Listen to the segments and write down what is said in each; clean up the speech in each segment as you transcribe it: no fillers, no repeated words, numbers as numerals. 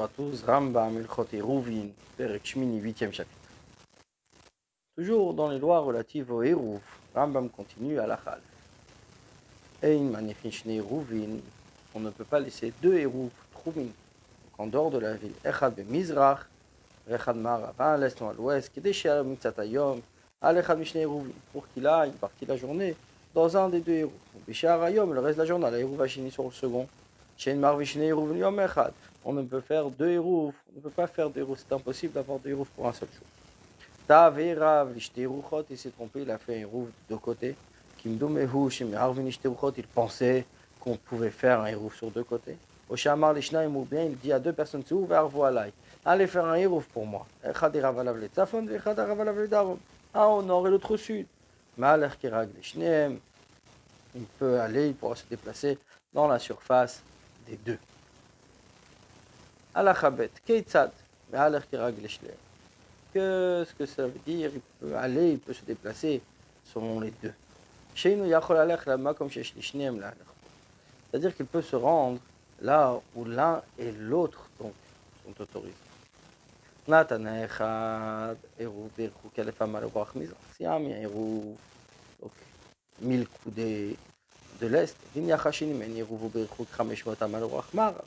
Bonjour à tous, Rambam Ilchot Eruvin, Perek Shmini, 8e chapitre. Toujours dans les lois relatives au Eruv, Rambam continue à la Chal. Ein manifin shne Eruvin, on ne peut pas laisser deux Eruv Troumin, en dehors de la ville, Echad Bemizrach, Echad Marav, un à l'est ou à l'ouest, qui déchire Mitzatayom, Al Echad Mishne Eruvin, pour qu'il a une partie de la journée dans un des deux Eruv. Bishar Ayom, le reste de la journée, la Eruv Hashini sur le second. Shen Marvishne Eruvin Yom Echad. On ne peut faire deux Eruv, on ne peut pas faire deux Eruv, c'est impossible d'avoir deux Eruv pour un seul jour. Tav et Rav, l'ishte Eruchot, il s'est trompé, il a fait un Eruv de deux côtés. Kimdomehu, Shem Arvin ishte Eruchot, il pensait qu'on pouvait faire un Eruv sur deux côtés. Oshamar l'ishnaim ou bien, il dit à deux personnes, c'est ouvert, voilà, allez faire un Eruv pour moi. Echad Rav alav le Tzafon, Echad Rav alav le Darom. Un au nord et l'autre au sud. Malach Kirag l'ishnaim, il peut aller, il pourra se déplacer dans la surface des deux. Alachabet, Keitzad, Me'alech Kirag l'Eshler. Qu'est-ce que ça veut dire? Il peut aller, il peut se déplacer selon les deux. Sheinu Yachol Alech Lama comme Shesh Lishneem La'alech. C'est-à-dire qu'il peut se rendre là où l'un et l'autre donc sont autorisés. Natan Echad, Eruv Berchou Kalef Amal Ruach Mizrach. Si un Eruv, donc 1000 coudées de l'Est, Vin Yachashini Men Eruv Berchou Khameshmot Amal Ruach Marav.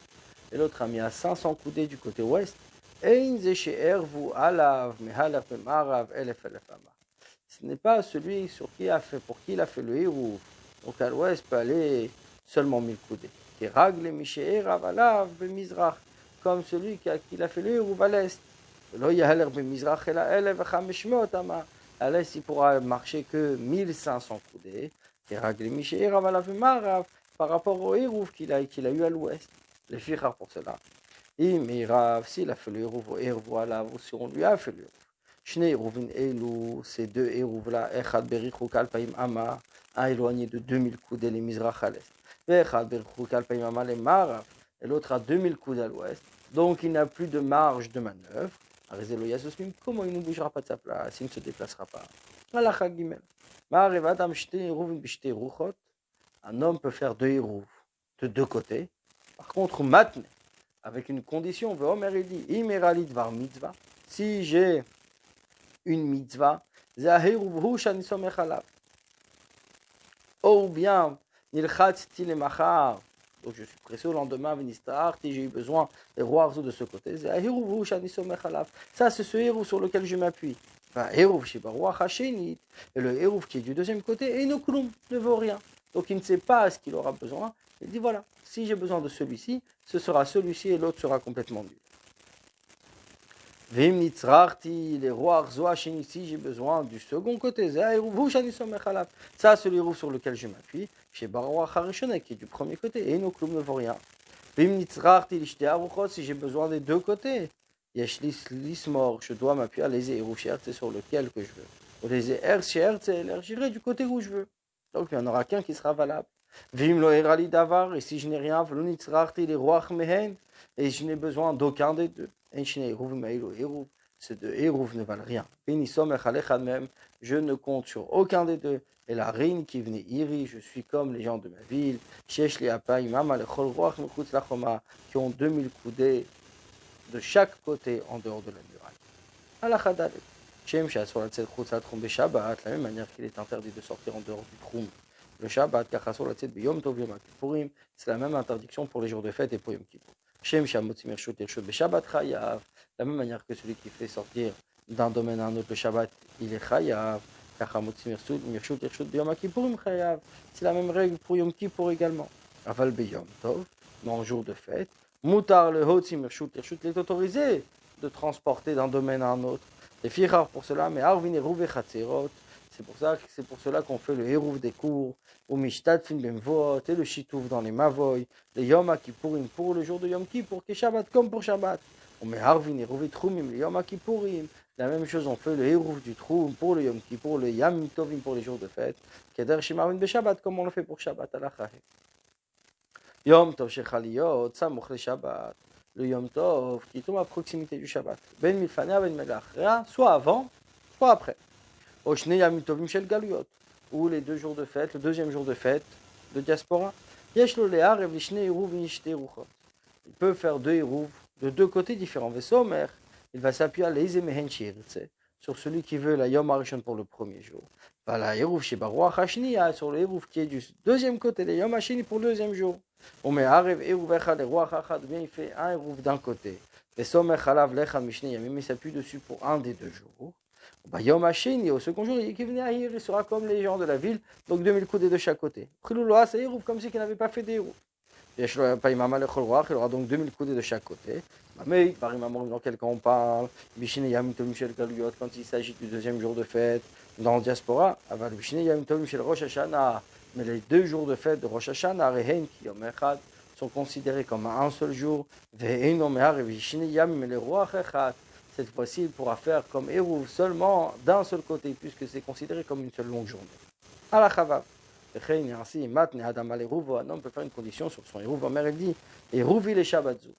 Et l'autre a mis à 500 coudées du côté ouest. Ce n'est pas celui sur qui a fait, pour qui il a fait le Eruv. Donc à l'ouest peut aller seulement 1000 coudées. Comme celui qui a fait le Eruv à l'est. À l'est, il pourra marcher que 1500 coudées. Par rapport au Eruv qu'il a eu à l'ouest. Les fichar pour cela. S'il a fait le Eruv au Eruv, voilà, ou si on lui a fait le Eruv. Shne Eruvin Elu, ces deux Eruv là, Echad Berichou Kalpaim Ama, un éloigné de 2000 coudées les Mizrach à l'est. Echad Berichou Kalpaim Ama les Marav, et l'autre à 2000 coudées à l'ouest. Donc il n'a plus de marge de manœuvre. Arizelo Yasosmim, comment il ne bougera pas de sa place, il ne se déplacera pas. Malachak Gimel. Ma'arev Adam Shte Eruvin Bishte Ruchot, un homme peut faire deux Eruv de deux côtés. Par contre, matne, avec une condition, Veomer il dit, Imerali dvar mitzvah, si j'ai une mitzvah, ou bien, nilchatzti le machar, donc je suis pressé au lendemain, venistaarti, j'ai eu besoin des rois de ce côté, ça c'est ce héros sur lequel je m'appuie. Et le héros qui est du deuxième côté, et ne vaut rien. Donc il ne sait pas ce qu'il aura besoin. Il dit voilà, si j'ai besoin de celui-ci, ce sera celui-ci et l'autre sera complètement nul. Vim nitzrarti, les rois arzoachini, si j'ai besoin du second côté, ça c'est le héros sur lequel je m'appuie. Chez Baroua Harishone qui est du premier côté, et nos clous ne vaut rien. Vim nitzrarti, si j'ai besoin des deux côtés, yeshlismor, je dois m'appuyer à les héros sur lequel que je veux. Ou les j'irai du côté où je veux. Donc il n'y en aura qu'un qui sera valable. Vim lo erali davar, et si je n'ai rien, les rois mehen, et je n'ai besoin d'aucun des deux. Ces deux hérouv ne valent rien. Je ne compte sur aucun des deux. Et la reine qui venait iri, je suis comme les gens de ma ville, qui ont 2000 coudées de chaque côté en dehors de la muraille. La même manière qu'il est interdit de sortir en dehors du troum. Le Shabbat, c'est la même interdiction pour les jours de fête et pour Yom Kippur. La même manière que celui qui fait sortir d'un domaine à un autre le Shabbat, il est chayav. C'est la même règle pour Yom Kippur également. Aval beyom tov, dans le jour de fête, mutar le hotzi mirshut irshut, il est autorisé de transporter d'un domaine à un autre. Les fichar pour cela, mais arvin eruv echatzerot. C'est pour cela qu'on fait le hérouv des cours, ou mishtatfin bemvot, et le chitouf dans les mavoy, les yom kippurim pour le jour de Yom Kippur, qui Shabbat comme pour Shabbat. On met harvin hérouv trumim, les yom kippurim. La même chose, on fait le hérouv du troum pour le Yom Kippur, le yam tovim pour les jours de fête, keder shimarvin be Shabbat, comme on le fait pour Shabbat à la chahe. Yom tov shechaliyot, samoch le Shabbat. Le Yom tov qui tombe à proximité du Shabbat. Ben milfania, ben melachrea, soit avant, soit après. Ou les deux jours de fête, le deuxième jour de fête de diaspora. Il peut faire deux hérouv de deux côtés différents. Vesomer, il va s'appuyer à l'Eize Mehen Shirtse, sur celui qui veut la Yom Harishon pour le premier jour. Voilà, Hérouf Sheba Ruach Hashniya, sur le Hérouf qui est du deuxième côté, le Yom Hashini pour le deuxième jour. On met Arev Hérouf Echad et Ruach Echad, bien il fait un Hérouf d'un côté. Vesomer Chalav Lechad Mishne Yamim, il s'appuie dessus pour un des deux jours. Bah, Yom Hashini, au second jour, il sera comme les gens de la ville, donc 2000 coudées de chaque côté. Prilouloa, c'est Hérouf, comme si qu'il n'avait pas fait des Hérouf. Il aura donc 2000 coudées de chaque côté. Mais dans quel cas on parle, quand il s'agit du deuxième jour de fête, dans le diaspora, mais les 2 jours de fête de Rosh Hashanah, sont considérés comme un seul jour. Cette fois-ci, il pourra faire comme Hérouv seulement d'un seul côté, puisque c'est considéré comme une seule longue journée. Alachavav. Ainsi, un homme peut faire une condition sur son Hérouv. Omer, elle dit, Hérouvi le Shabbatzou.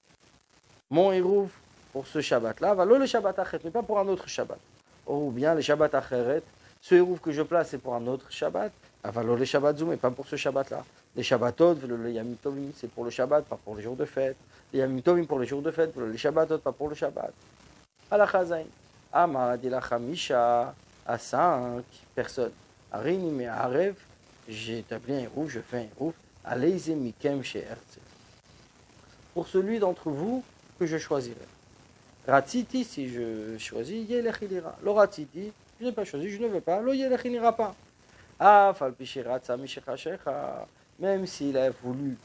Mon Hérouv pour ce Shabbat-là, va le Shabbat Achet, mais pas pour un autre Shabbat. Ou bien le Shabbat Acheret, ce Hérouv que je place c'est pour un autre Shabbat, avalo le Shabbatzou, mais pas pour ce Shabbat-là. Les Shabbatot, le Yamim Tovim, c'est pour le Shabbat, pas pour les jours de fête. Les Yamim Tovim pour les jours de fête, les Shabbatot, pas pour le Shabbat. Alachazain, Amad il a Chamisha, à 5 personnes. Arini me Arev, j'ai établi un Hérouv, je fais un Hérouv, Aleize Mikem She'ertze. Pour celui d'entre vous que je choisirai. Ratziti, si je choisis, Yelech il ira. Lo Ratziti, je n'ai pas choisi, je ne veux pas, Lo Yelech il n'ira pas. Afal Pishiratza Mishechashecha, même s'il a voulu,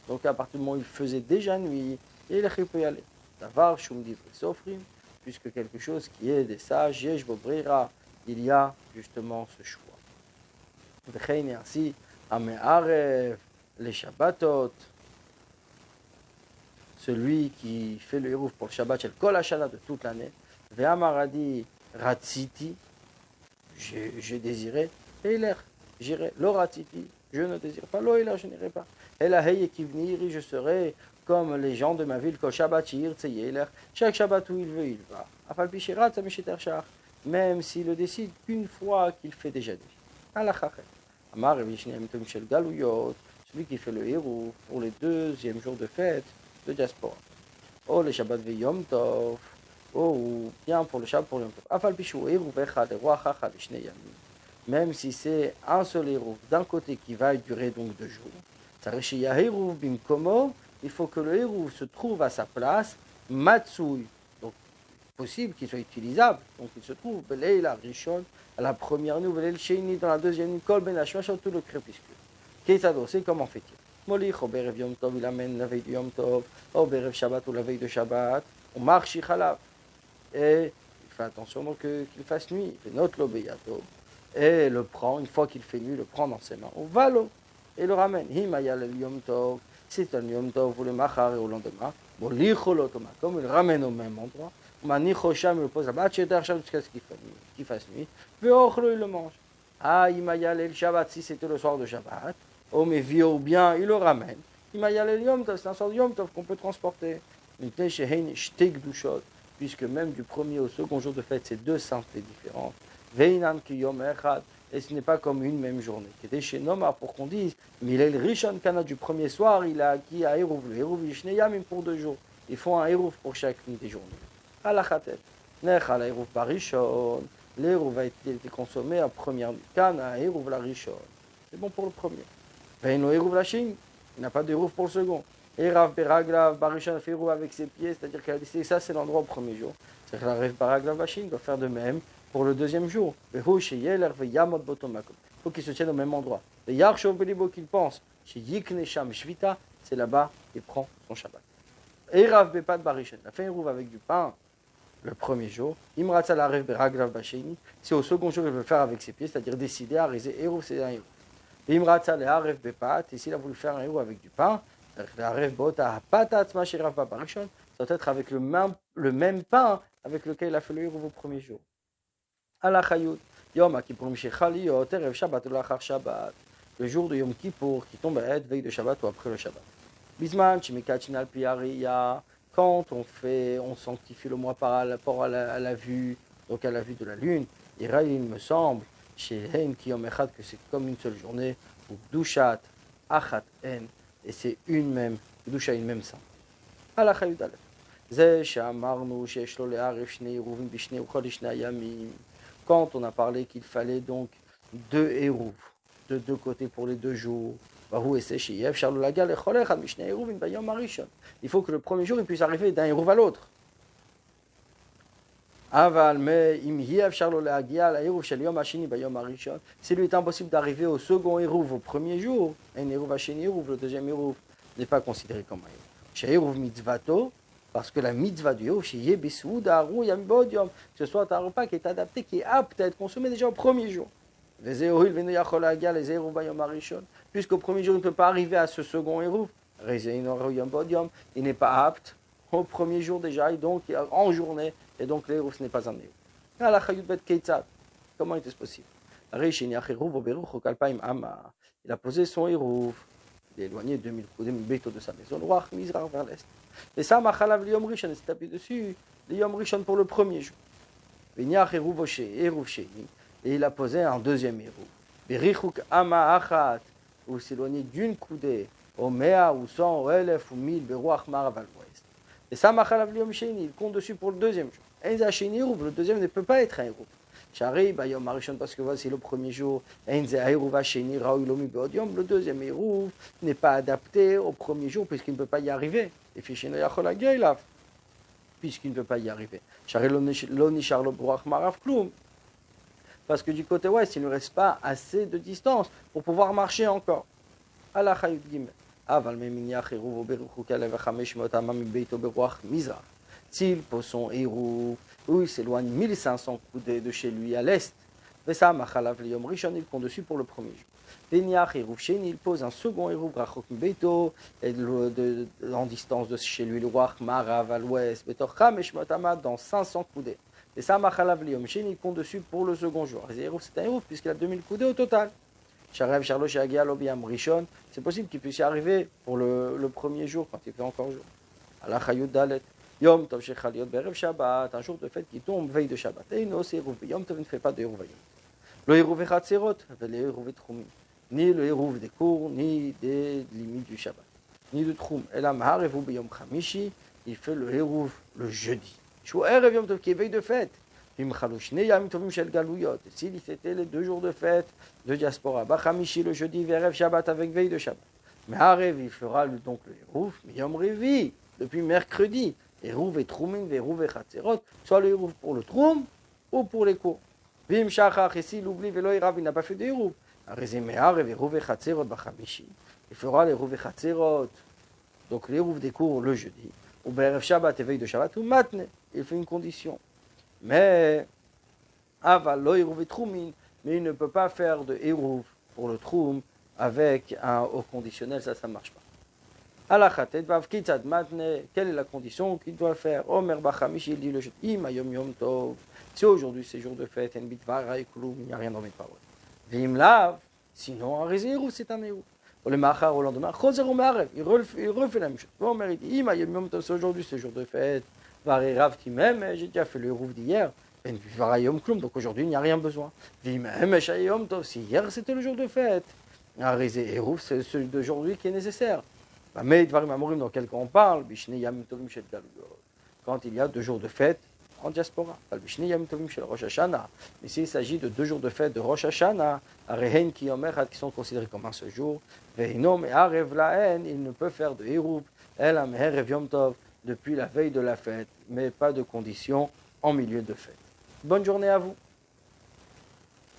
donc à partir du moment où il faisait déjà nuit, Yelech il peut y aller. Davar Shum Divri Sofrim, puisque quelque chose qui est des sages, Yesh Bobrira, il y a justement ce choix. V'chein ainsi, Ame'arev, les Shabbatot, celui qui fait le Hérouf pour le Shabbat, c'est le Kol Hashana de toute l'année. Ve'amaradi Ratziti, j'ai désiré, et l'air, j'irai. Lo Ratziti, je ne désire pas. Lo Ela, je n'irai pas. Ela Heye Kivniri, je serai comme les gens de ma ville, Kol Shabbat Shir Tseyeler. Chaque Shabbat où il veut, il va. Afal Pishirat, Samishiter Shach. Même s'il le décide qu'une fois qu'il fait déjà nuit. Alachachet. Amar Vishni Amitom Shel Galuyot, celui qui fait le Hérouf pour les deuxièmes jours de fête de diaspora. Oh, le Shabbat ve Yom Tov. Oh, bien pour le Shabbat pour le Yom Tov. Afal Pishu Hérouf Echad et Roi Chachad et Shnei Yamim. Même si c'est un seul Hérouf d'un côté qui va durer donc 2 jours. Tsareshi Hérouf Bimkomo, il faut que le Hérouf se trouve à sa place. Matsui, donc possible qu'il soit utilisable. Donc il se trouve Beleila Rishon à la première nuit, Beleil Sheini dans la deuxième nuit, Kol Ben Hashmash tout le crépuscule. Ketzado, c'est comment fait-il? Molich, au Berev Yom Tov, il amène la veille du Yom Tov, au Berev Shabbat ou la veille de Shabbat, on marche Chalav. Et il fait attention donc qu'il fasse nuit, il fait notre l'obéyato, et le prend, une fois qu'il fait nuit, le prend dans ses mains, on va l'eau, et le ramène. Himayal el Yom Tov, c'est un Yom Tov, ou le Machar et au lendemain, Molich, comme il le ramène au même endroit, Manichosham, il le pose là-bas, jusqu'à ce qu'il fasse nuit, Veochlo, il le mange. Ah, Himayal el Shabbat, si c'était le soir de Shabbat, oh mais vieux ou bien, il le ramène. Il m'a y allé le Yom Tov, c'est un sort de Yom Tov qu'on peut transporter. Puisque même du premier au second jour de fête, c'est 2 saintetés différentes. Veinan ki Yom Echad, et ce n'est pas comme une même journée. Qui chez Nomar pour qu'on dise, mais il est le Rishon Kana du premier soir, il a acquis à Hérouv, le Hérouv Yishneyamim pour 2 jours. Ils font un Hérouv pour chaque nuit des journées. Alachatet, Nechal Hérouv Barishon, l'Hérouv a été consommé en première nuit. Kana Hérouv la Rishon, c'est bon pour le premier. Veino Hérouv la Shin, il n'a pas de Hérouv pour le second. Erav Beraglav Barishon fait Hérouv avec ses pieds, c'est-à-dire qu'elle a décidé ça c'est l'endroit au premier jour. C'est-à-dire que la Rev Baraglav Bashin doit faire de même pour le deuxième jour. Il faut qu'il se tienne au même endroit. Le Yarshov Belibo qu'il pense, chez Yiknesham Shvita, c'est là-bas qu'il prend son Shabbat. Erav Bepat Barishon, il a fait Hérouv avec du pain le premier jour. Imratza la Rev Beraglav Bashini, si au second jour il veut faire avec ses pieds, c'est-à-dire décider à réaliser Hérouv, c'est un Hérouv. Imratza le Harev Bepat, et s'il a voulu faire un Hérouv avec du pain, le Harev Bota Patat Mashirav Barishon, ça doit être avec le même pain avec lequel il a fait le Hérouv au premier jour. Alachayut, Yom Kippur Mishechaliot, Erev Shabbat ou Lachar Shabbat, le jour de Yom Kippour qui tombe à être veille de Shabbat ou après le Shabbat. Bisman, Chimikachinal Piariya, quand on sanctifie le mois par rapport à la vue, donc à la vue de la lune, il me semble, chez Hen Kiyom Echad, que c'est comme une seule journée, ou Dushat, Achat En, et c'est une même, Dusha une même sainte. Alachayut Aleph. Quand on a parlé qu'il fallait donc 2 Hérouv, de 2 côtés pour les 2 jours, il faut que le premier jour il puisse arriver d'un Hérouv à l'autre. S'il lui est impossible d'arriver au second Hérouv au premier jour, un Hérouv Hasheni Hérouv, le deuxième Hérouv n'est pas considéré comme un Hérouv. Chez Hérouv mitzvato, parce que la mitzvah du Hérouv, que ce soit un repas qui est adapté, qui est apte à être consommé déjà au premier jour. Puisqu'au premier jour, il ne peut pas arriver à ce second Hérouv, il n'est pas apte au premier jour déjà, et donc en journée, et donc l'Hérouv ce n'est pas un Hérouv. Comment était-ce possible? Il a posé son Hérouv, il est éloigné 2000 bétos de sa maison, vers l'est. Et ça, il s'est tapé dessus, le Yom Rishon pour le premier jour. Et il a posé un deuxième Hérouv. Où il s'est éloigné d'une coudée, au Mea, ou 100, ou 1000, ou 1000, Beruach Marav à l'ouest. Et ça, il compte dessus pour le deuxième jour. Le deuxième ne peut pas être un Hérouv. Parce que voici le premier jour, le deuxième Hérouv n'est pas adapté au premier jour puisqu'il ne peut pas y arriver. Puisqu'il ne peut pas y arriver. Parce que du côté ouest, il ne reste pas assez de distance pour pouvoir marcher encore. S'il pose son Hérouv, où il s'éloigne 1500 coudées de chez lui à l'est, il compte dessus pour le premier jour. Il pose un second Hérouv en distance de chez lui, le Ruach Marav à l'ouest, dans 500 coudées. Et ça, il compte dessus pour le second jour. C'est un Hérouv puisqu'il a 2000 coudées au total. C'est possible qu'il puisse y arriver pour le premier jour quand il fait encore jour. Yom Tov Shechaliot Berev Shabbat, un jour de fête qui tombe veille de Shabbat. Et non, c'est Hérouv. Yom Tov ne fait pas de Hérouv. Le Hérouv Chatzerot, le Hérouv Troumim. Ni le Hérouv des cours, ni des limites du Shabbat. Ni de Troum. Et là, Maharevu Beyom Chamishi, il fait le Hérouv le jeudi. Shou Erev Yom Tov qui est veille de fête. S'il c'était les 2 jours de fête de diaspora, Bachamishi le jeudi, Verev Shabbat avec veille de Shabbat. Maharev, il fera donc le Hérouv, Yom Revi, depuis mercredi. Hérouv et Troumim, Hérouv et Chatzerot, soit le Hérouv pour le Troum ou pour les cours. Vim Shachach, et s'il oublie Velo Hérav, il n'a pas fait de Hérouv. Hérouv et Chatzerot, Bachamishi. Il fera les Hérouv et Chatzerot, donc les Hérouv des cours le jeudi. Ou Berev Shabbat, éveil de Shabbat, ou Matne. Il fait une condition. Mais, Aval, lo Hérouv et Troumim, mais il ne peut pas faire de Hérouv pour le Troum avec un au conditionnel, ça ne marche pas. Quelle est la condition qu'il doit faire? Omer Bachamish, il dit le jeudi, Yom Yom Tov. Si aujourd'hui c'est jour de fête, il n'y a rien dans mes paroles. Vim Lav, sinon un Hérouv, c'est un Hérouv. Le Machar au lendemain, il refait la même chose. Omer il dit, Yom Yom Tov, c'est aujourd'hui c'est jour de fête. Varé Rav qui même, j'ai déjà fait le Hérouv d'hier. Donc aujourd'hui il n'y a rien besoin. Vim Yom Tov, si hier c'était le jour de fête. Un Hérouv, c'est celui d'aujourd'hui qui est nécessaire. Mais dans quel cas on parle, quand il y a 2 jours de fête en diaspora. Mais s'il s'agit de 2 jours de fête de Rosh Hashanah, qui sont considérés comme un seul jour, il ne peut faire de Hérouv, depuis la veille de la fête, mais pas de condition en milieu de fête. Bonne journée à vous.